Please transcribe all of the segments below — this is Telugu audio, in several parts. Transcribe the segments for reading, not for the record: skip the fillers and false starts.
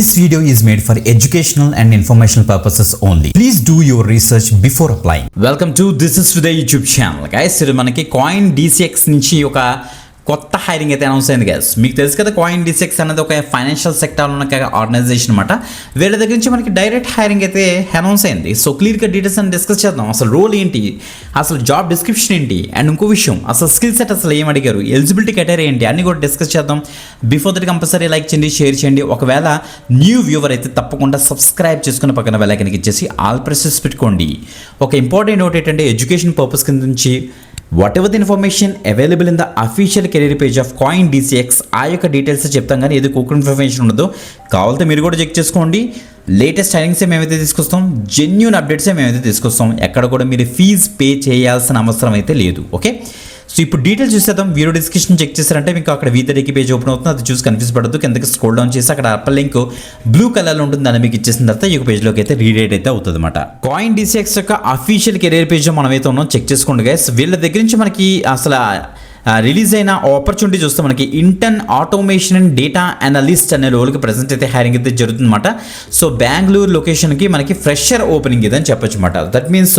This video is made for educational and informational purposes only. Please do your research before applying. Welcome to This is Vidya YouTube channel. Guys, ఇది మనకి కాయిన్ DCX నుంచి ఒక కొత్త హైరింగ్ అయితే అనౌన్స్ అయింది గైస్. మీకు తెలుసు కదా, కాయిన్ DCX అనేది ఒక ఫైనాన్షియల్ సెక్టార్లో ఉన్న ఆర్గనైజేషన్ అనమాట. వీళ్ళ దగ్గర నుంచి మనకి డైరెక్ట్ హైరింగ్ అయితే అనౌన్స్ అయింది. సో క్లియర్గా డీటెయిల్స్ అని డిస్కస్ చేద్దాం. అసలు రోల్ ఏంటి, అసలు జాబ్ డిస్క్రిప్షన్ ఏంటి, అండ్ ఇంకో విషయం అసలు స్కిల్ సెట్ అసలు ఏం అడిగారు, ఎలిజిబిలిటీ క్రైటీరియా ఏంటి అన్ని కూడా డిస్కస్ చేద్దాం. బిఫోర్ దట్ కంపల్సరీ లైక్ చేయండి, షేర్ చేయండి. ఒకవేళ న్యూ వ్యూవర్ అయితే తప్పకుండా సబ్స్క్రైబ్ చేసుకుని పక్కన బెల్ ఐకాన్ ఇచ్చేసి ఆల్ ప్రెసెస్ పెట్టుకోండి. ఒక ఇంపార్టెంట్ నోట్ ఏంటంటే, ఎడ్యుకేషన్ పర్పస్ కింద నుంచి whatever the information available in the official career page of Coin DCX ఆ యొక్క డీటెయిల్స్ చెప్తాం, కానీ ఏది కుక్ ఇన్ఫర్మేషన్ ఉండదు. కావాలంటే మీరు కూడా చెక్ చేసుకోండి. లేటెస్ట్ హైరింగ్స్ మేమైతే తీసుకొస్తాం, జెన్యూన్ అప్డేట్స్ మేమైతే తీసుకొస్తాం. ఎక్కడ కూడా మీరు ఫీజు పే చేయాల్సిన అవసరం అయితే లేదు. ఓకే, సో ఇప్పుడు డీటెయిల్స్ చూసేద్దాం. వీడియో డిస్క్రిప్షన్ చెక్ చేశారంటే మీకు అక్కడ V30 పేజ్ ఓపెన్ అవుతుంది. అది చూసి కన్ఫ్యూజ్ పడద్దు. కిందకి స్క్రోల్ డౌన్ చేసి అక్కడ అప్పర్ లింక్ బ్లూ కలర్లో ఉంటుంది, దాన్ని మీకు ఇచ్చేసిన తర్వాత ఈ పేజ్లోకి అయితే రీడేట్ అయితే అవుతుంది అనమాట. కాయిన్ DCX యొక్క అఫీషియల్ కెరీర్ పేజ్లో మనం అయితే ఉన్నాం, చెక్ చేసుకోండి గైస్. వీళ్ళ దగ్గర నుంచి మనకి అసలు రిలీజ్ అయిన ఆపర్చునిటీ చూస్తే మనకి intern automation and data analyst అనే రోల్కి ప్రజెంట్ అయితే హైరింగ్ అయితే జరుగుతుంది అనమాట. సో బెంగళూరు లొకేషన్కి మనకి ఫ్రెషర్ ఓపెనింగ్ ఇదని చెప్పొచ్చు అనమాట. దట్ మీన్స్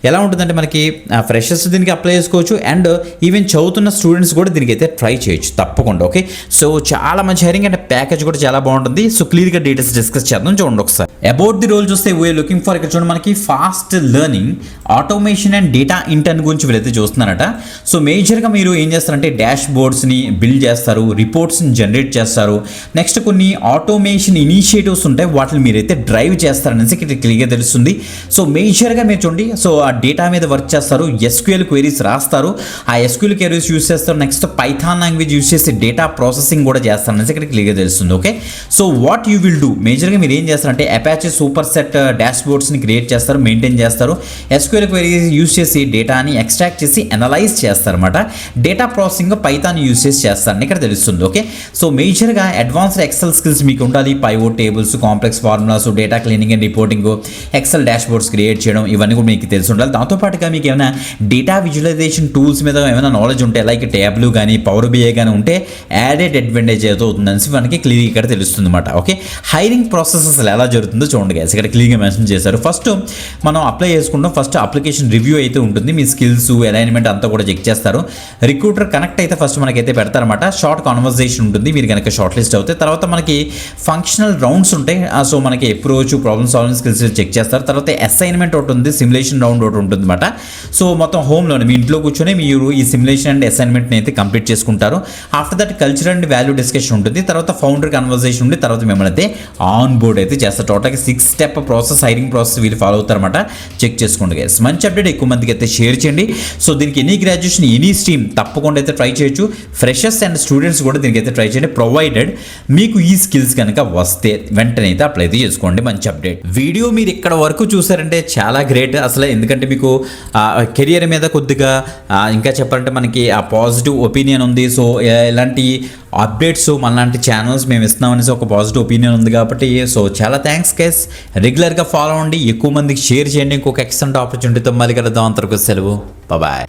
ఎలా ఉంటుందంటే, మనకి ఫ్రెషర్స్ దీనికి అప్లై చేసుకోవచ్చు, అండ్ ఈవెన్ చదువుతున్న స్టూడెంట్స్ కూడా దీనికి అయితే ట్రై చేయొచ్చు తప్పకుండా. ఓకే, సో చాలా మంచి హైరింగ్ అండ్ ప్యాకేజ్ కూడా చాలా బాగుంటుంది. సో క్లియర్గా డీటెయిల్స్ డిస్కస్ చేద్దాం. చూడండి ఒకసారి. అబౌట్ ది రోల్ చూస్తే వీఆర్ లుకింగ్ ఫర్, ఇక్కడ చూడండి మనకి fast learning automation and data intern గురించి వీళ్ళైతే చూస్తున్నారట. సో మేజర్గా మీరు ఏం చేస్తారంటే, డాష్ బోర్డ్స్ని బిల్డ్ చేస్తారు, రిపోర్ట్స్ని జనరేట్ చేస్తారు. నెక్స్ట్ కొన్ని ఆటోమేషన్ ఇనిషియేటివ్స్ ఉంటాయి, వాటిని మీరైతే డ్రైవ్ చేస్తారనేసి ఇక్కడ క్లియర్గా తెలుస్తుంది. సో మేజర్గా మీరు చూడండి, సో ఆ డేటా మీద వర్క్ చేస్తారు, SQL క్వెరీస్ రాస్తారు, ఆ SQL క్వెరీస్ యూస్ చేస్తారు. నెక్స్ట్ పైథాన్ లాంగ్వేజ్ యూస్ చేసి డేటా ప్రాసెసింగ్ కూడా చేస్తారనేసి ఇక్కడ క్లియర్గా తెలుస్తుంది. Okay, so what you will do, మేజర్గా మీరు ఏం చేస్తారంటే అపాచీ సూపర్ సెట్ డాష్ బోర్డ్స్ని క్రియేట్ చేస్తారు, మెయింటైన్ చేస్తారు. SQL క్వెరీస్ యూస్ చేసి డేటాని ఎక్స్ట్రాక్ట్ చేసి అనలైజ్ చేస్తారన్నమాట. డేటా ప్రాసెసింగ్ పైథాన్ యూస్ చేసి చేస్తారని ఇక్కడ తెలుస్తుంది. ఓకే, సో మేజర్గా అడ్వాన్స్డ్ ఎక్సెల్ స్కిల్స్ మీకు ఉండాలి. Pivot tables, complex formulas, data cleaning and reporting, excel dashboards create చేయడం, ఇవన్నీ కూడా మీకు తెలిసి ఉండాలి. దాంతోపాటుగా మీకు ఏమైనా డేటా విజువలైజేషన్ టూల్స్ మీద ఏమైనా నాలెడ్జ్ ఉంటే, లైక్ ట్యాబ్లు కానీ పవర్ BI కానీ ఉంటే యాడెడ్ అడ్వాంటేజ్ ఏదో అవుతుందని మనకి క్లియర్ ఇక్కడ తెలుస్తుంది అనమాట. ఓకే, హైరింగ్ ప్రాసెస్ అసలు ఎలా జరుగుతుందో చూడండి గైస్. ఇక్కడ క్లియర్గా మెన్షన్ చేశారు. ఫస్ట్ మనం అప్లై చేసుకుంటాం, ఫస్ట్ అప్లికేషన్ రివ్యూ అయితే ఉంటుంది. మీ స్కిల్స్ అలైన్మెంట్ అంతా కూడా చెక్ చేస్తారు. రిక్రూటర్ కనెక్ట్ అయితే ఫస్ట్ మనకైతే పెడతారన్నమాట. షార్ట్ కాన్వర్జేషన్ ఉంటుంది, మీరు కనుక షార్ట్ లిస్ట్ అవుతాయి. తర్వాత మనకి ఫంక్షనల్ రౌండ్స్ ఉంటాయి. సో మనకి approach, problem solving skills check చేస్తారు. తర్వాత అసైన్మెంట్ ఒకటి ఉంది, సిమ్యులేషన్ రౌండ్ ఒకటి ఉంటుంది అనమాట. సో మొత్తం హోమ్లోనే మీ ఇంట్లో కూర్చొని మీరు ఈ సిమ్యులేషన్ అండ్ అసైన్మెంట్ని అయితే కంప్లీట్ చేసుకుంటారు. After that culture and value discussion ఉంటుంది. తర్వాత ఫౌండర్ కన్వర్జేషన్ ఉంది. తర్వాత మిమ్మల్ని అయితే ఆన్ బోర్డ్ అయితే చేస్తారు. టోటల్గా 6 స్టెప్ ప్రాసెస్, హైరింగ్ ప్రాసెస్ వీళ్ళు ఫాలో అవుతారన్నమాట. చెక్ చేసుకోండి గైస్. మంచి అప్డేట్, ఎక్కువ మందికి అయితే షేర్ చేయండి. సో దీనికి ఎనీ గ్రాడ్యుయేషన్, ఎనీ స్ట్రీమ్ తప్పకుండా అయితే ట్రై చేయొచ్చు. ఫ్రెషర్స్ అండ్ స్టూడెంట్స్ కూడా దీనికి అయితే ట్రై చేయండి, ప్రొవైడెడ్ మీకు ఈ స్కిల్స్ కనుక వస్తే వెంటనే అయితే అప్లై అయితే చేసుకోండి. మంచి అప్డేట్. వీడియో మీరు ఇక్కడ వరకు చూసారంటే చాలా గ్రేట్ అసలు, ఎందుకంటే మీకు కెరియర్ మీద కొద్దిగా ఇంకా చెప్పాలంటే మనకి ఆ పాజిటివ్ ఒపీనియన్ ఉంది. సో ఇలాంటి అప్డేట్స్ మనలాంటి ఛానల్స్ మేము ఇస్తున్నామనేసి ఒక పాజిటివ్ ఒపీనియన్ ఉంది కాబట్టి, సో చాలా థ్యాంక్స్ గైస్. రెగ్యులర్గా ఫాలో అవ్వండి, ఎక్కువ మందికి షేర్ చేయండి. ఇంకొక ఎక్సలెంట్ ఆపర్చునిటీతో మళ్ళీ కలుద్దాం. అంతవరకు సెలవు, బాయ్.